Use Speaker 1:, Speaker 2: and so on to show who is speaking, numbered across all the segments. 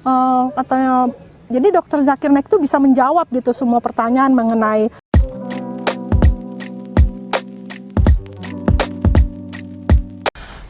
Speaker 1: Katanya, jadi Dokter Zakir Naik itu bisa menjawab gitu semua pertanyaan mengenai.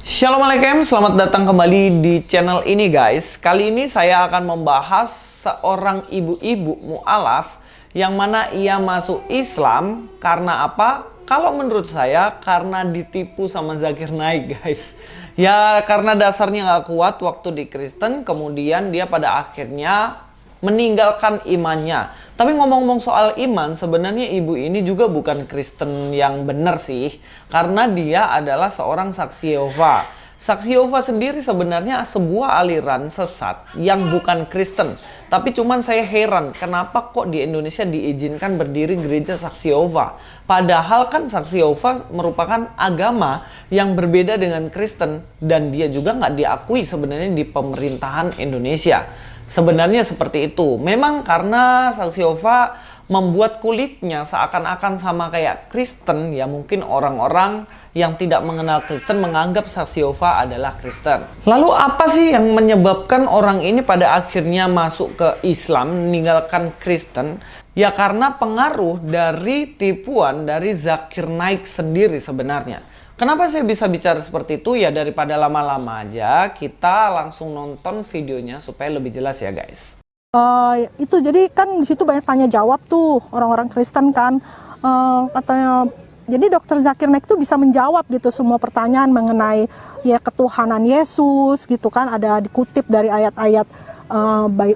Speaker 2: Assalamualaikum, selamat datang kembali di channel ini guys. Kali ini saya akan membahas seorang ibu-ibu mu'alaf yang mana ia masuk Islam karena apa? Kalau menurut saya karena ditipu sama Zakir Naik guys. Ya karena dasarnya nggak kuat waktu di Kristen, kemudian dia pada akhirnya meninggalkan imannya. Tapi ngomong-ngomong soal iman, sebenarnya ibu ini juga bukan Kristen yang benar sih. Karena dia adalah seorang saksi Yehova. Saksi Yehova sendiri sebenarnya sebuah aliran sesat yang bukan Kristen. Tapi cuman saya heran kenapa kok di Indonesia diizinkan berdiri gereja Saksi Yehova. Padahal kan Saksi Yehova merupakan agama yang berbeda dengan Kristen. Dan dia juga nggak diakui sebenarnya di pemerintahan Indonesia. Sebenarnya seperti itu. Memang karena Saksi Yehova membuat kulitnya seakan-akan sama kayak Kristen, ya mungkin orang-orang yang tidak mengenal Kristen menganggap Saksi Yehova adalah Kristen. Lalu apa sih yang menyebabkan orang ini pada akhirnya masuk ke Islam, meninggalkan Kristen? Ya karena pengaruh dari tipuan dari Zakir Naik sendiri sebenarnya. Kenapa saya bisa bicara seperti itu? Ya daripada lama-lama aja, kita langsung nonton videonya supaya lebih jelas ya guys.
Speaker 1: Itu jadi kan di situ banyak tanya jawab tuh orang-orang Kristen kan. Katanya, jadi Dokter Zakir Naik itu bisa menjawab gitu semua pertanyaan mengenai ya ketuhanan Yesus gitu kan. Ada dikutip dari ayat-ayat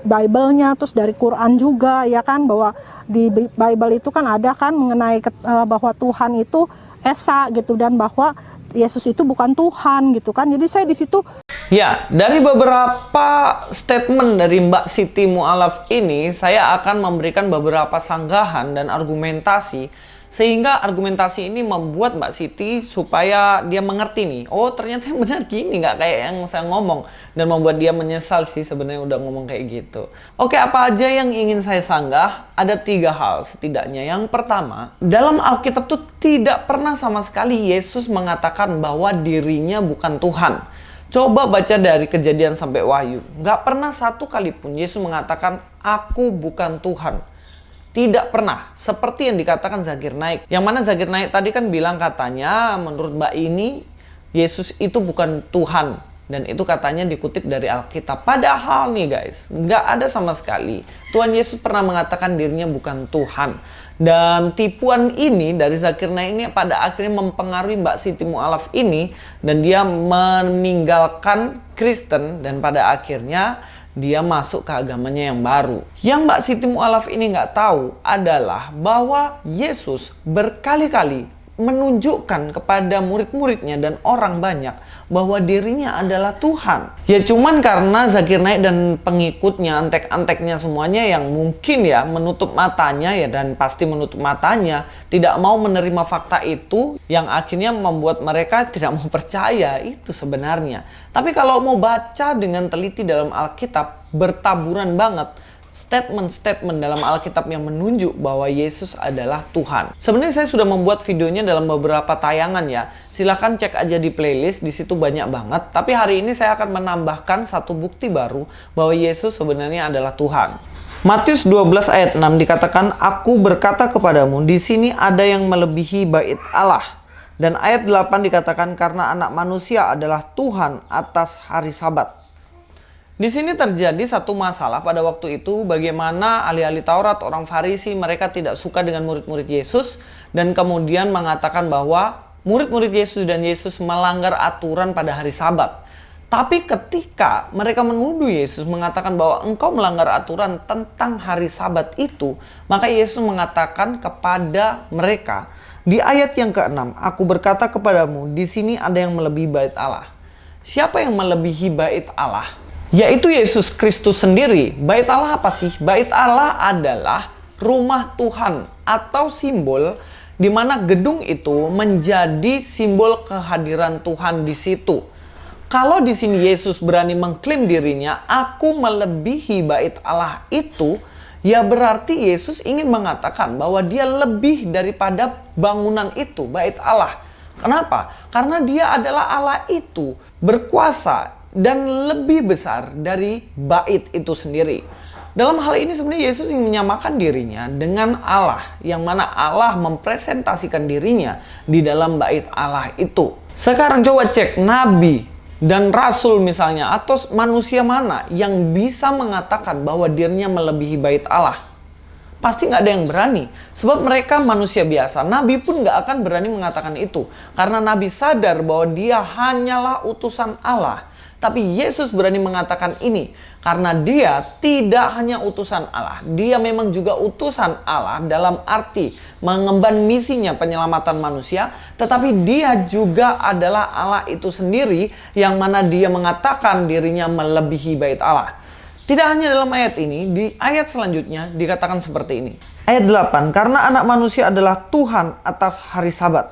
Speaker 1: Bible-nya, terus dari Quran juga ya kan, bahwa di Bible itu kan ada kan mengenai bahwa Tuhan itu Esa gitu, dan bahwa Yesus itu bukan Tuhan gitu kan. Jadi saya di situ.
Speaker 2: Ya, dari beberapa statement dari Mbak Siti Mu'alaf ini, saya akan memberikan beberapa sanggahan dan argumentasi, sehingga argumentasi ini membuat Mbak Siti supaya dia mengerti nih, oh ternyata yang benar gini, nggak kayak yang saya ngomong, dan membuat dia menyesal sih sebenarnya udah ngomong kayak gitu. Oke, apa aja yang ingin saya sanggah? Ada 3 hal setidaknya. Yang pertama, dalam Alkitab tuh tidak pernah sama sekali Yesus mengatakan bahwa dirinya bukan Tuhan. Coba baca dari Kejadian sampai Wahyu. Nggak pernah satu kali pun Yesus mengatakan, aku bukan Tuhan. Tidak pernah. Seperti yang dikatakan Zakir Naik. Yang mana Zakir Naik tadi kan bilang katanya, menurut Mbak ini, Yesus itu bukan Tuhan. Dan itu katanya dikutip dari Alkitab. Padahal nih guys, nggak ada sama sekali Tuhan Yesus pernah mengatakan dirinya bukan Tuhan. Dan tipuan ini dari Zakir Naik ini pada akhirnya mempengaruhi Mbak Siti Mu'alaf ini. Dan dia meninggalkan Kristen dan pada akhirnya dia masuk ke agamanya yang baru. Yang Mbak Siti Mu'alaf ini nggak tahu adalah bahwa Yesus berkali-kali menunjukkan kepada murid-muridnya dan orang banyak bahwa dirinya adalah Tuhan. Ya cuman karena Zakir Naik dan pengikutnya, antek-anteknya semuanya yang mungkin ya menutup matanya ya, dan pasti menutup matanya, tidak mau menerima fakta itu, yang akhirnya membuat mereka tidak mau percaya itu sebenarnya. Tapi kalau mau baca dengan teliti dalam Alkitab, bertaburan banget statement-statement dalam Alkitab yang menunjuk bahwa Yesus adalah Tuhan. Sebenarnya saya sudah membuat videonya dalam beberapa tayangan ya. Silahkan cek aja di playlist, di situ banyak banget. Tapi hari ini saya akan menambahkan satu bukti baru bahwa Yesus sebenarnya adalah Tuhan. Matius 12 ayat 6 dikatakan, aku berkata kepadamu, di sini ada yang melebihi bait Allah. Dan ayat 8 dikatakan, karena anak manusia adalah Tuhan atas hari Sabat. Di sini terjadi satu masalah pada waktu itu, bagaimana ahli-ahli Taurat, orang Farisi, mereka tidak suka dengan murid-murid Yesus dan kemudian mengatakan bahwa murid-murid Yesus dan Yesus melanggar aturan pada hari Sabat. Tapi ketika mereka menuduh Yesus mengatakan bahwa engkau melanggar aturan tentang hari Sabat itu, maka Yesus mengatakan kepada mereka di ayat yang ke-6, aku berkata kepadamu, di sini ada yang melebihi bait Allah. Siapa yang melebihi bait Allah? Yaitu Yesus Kristus sendiri. Bait Allah apa sih? Bait Allah adalah rumah Tuhan atau simbol di mana gedung itu menjadi simbol kehadiran Tuhan di situ. Kalau di sini Yesus berani mengklaim dirinya, aku melebihi bait Allah itu, ya berarti Yesus ingin mengatakan bahwa dia lebih daripada bangunan itu, bait Allah. Kenapa? Karena dia adalah Allah itu, berkuasa, dan lebih besar dari bait itu sendiri. Dalam hal ini sebenarnya Yesus ingin menyamakan dirinya dengan Allah, yang mana Allah mempresentasikan dirinya di dalam bait Allah itu. Sekarang coba cek nabi dan rasul misalnya, atau manusia mana yang bisa mengatakan bahwa dirinya melebihi bait Allah? Pasti nggak ada yang berani. Sebab mereka manusia biasa. Nabi pun nggak akan berani mengatakan itu. Karena Nabi sadar bahwa dia hanyalah utusan Allah. Tapi Yesus berani mengatakan ini. Karena dia tidak hanya utusan Allah. Dia memang juga utusan Allah dalam arti mengemban misinya penyelamatan manusia. Tetapi dia juga adalah Allah itu sendiri, yang mana dia mengatakan dirinya melebihi bait Allah. Tidak hanya dalam ayat ini, di ayat selanjutnya dikatakan seperti ini. Ayat 8, karena anak manusia adalah Tuhan atas hari Sabat.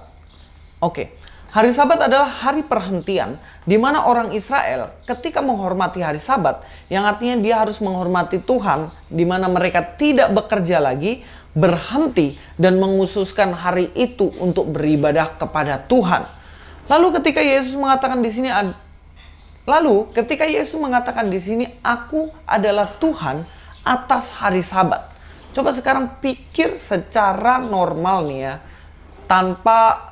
Speaker 2: Oke, hari Sabat adalah hari perhentian di mana orang Israel ketika menghormati hari Sabat, yang artinya dia harus menghormati Tuhan, di mana mereka tidak bekerja lagi, berhenti dan menghususkan hari itu untuk beribadah kepada Tuhan. Lalu ketika Yesus mengatakan di sini, aku adalah Tuhan atas hari Sabat. Coba sekarang pikir secara normal nih ya, tanpa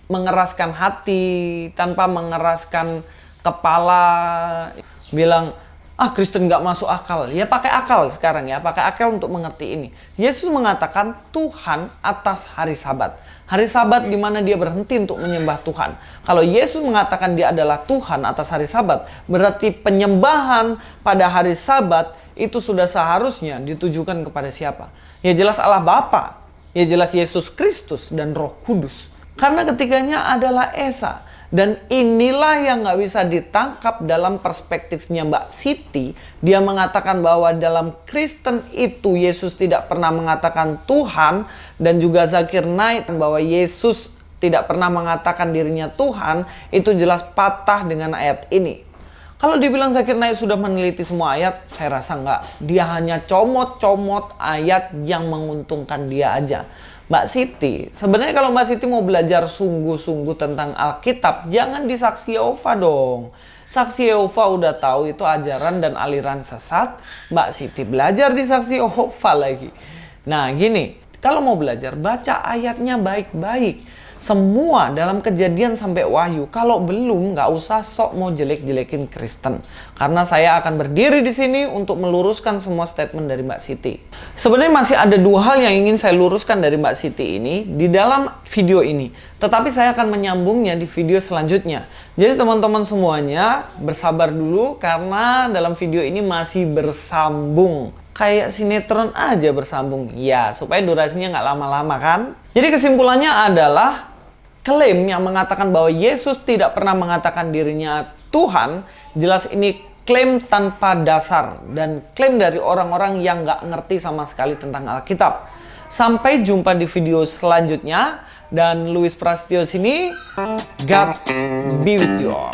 Speaker 2: mengeraskan hati, tanpa mengeraskan kepala, bilang, Kristen nggak masuk akal. Ya pakai akal sekarang ya, pakai akal untuk mengerti ini. Yesus mengatakan Tuhan atas hari Sabat. Hari Sabat di mana dia berhenti untuk menyembah Tuhan. Kalau Yesus mengatakan dia adalah Tuhan atas hari Sabat, berarti penyembahan pada hari Sabat itu sudah seharusnya ditujukan kepada siapa? Ya jelas Allah Bapa, ya jelas Yesus Kristus dan Roh Kudus. Karena ketiganya adalah Esa. Dan inilah yang nggak bisa ditangkap dalam perspektifnya Mbak Siti. Dia mengatakan bahwa dalam Kristen itu Yesus tidak pernah mengatakan Tuhan. Dan juga Zakir Naik bahwa Yesus tidak pernah mengatakan dirinya Tuhan. Itu jelas patah dengan ayat ini. Kalau dibilang Zakir Naik sudah meneliti semua ayat, saya rasa nggak. Dia hanya comot-comot ayat yang menguntungkan dia aja. Mbak Siti, sebenarnya kalau Mbak Siti mau belajar sungguh-sungguh tentang Alkitab, jangan di Saksi Yehova dong. Saksi Yehova udah tahu itu ajaran dan aliran sesat. Mbak Siti belajar di Saksi Yehova lagi. Nah gini, kalau mau belajar, baca ayatnya baik-baik. Semua dalam Kejadian sampai Wahyu. Kalau belum, nggak usah sok mau jelek-jelekin Kristen. Karena saya akan berdiri di sini untuk meluruskan semua statement dari Mbak Siti. Sebenarnya masih ada dua hal yang ingin saya luruskan dari Mbak Siti ini di dalam video ini. Tetapi saya akan menyambungnya di video selanjutnya. Jadi teman-teman semuanya bersabar dulu karena dalam video ini masih bersambung. Kayak sinetron aja bersambung. Ya, supaya durasinya nggak lama-lama kan. Jadi kesimpulannya adalah klaim yang mengatakan bahwa Yesus tidak pernah mengatakan dirinya Tuhan, jelas ini klaim tanpa dasar dan klaim dari orang-orang yang nggak ngerti sama sekali tentang Alkitab. Sampai jumpa di video selanjutnya, dan Louis Prasetyo sini, God be with you all.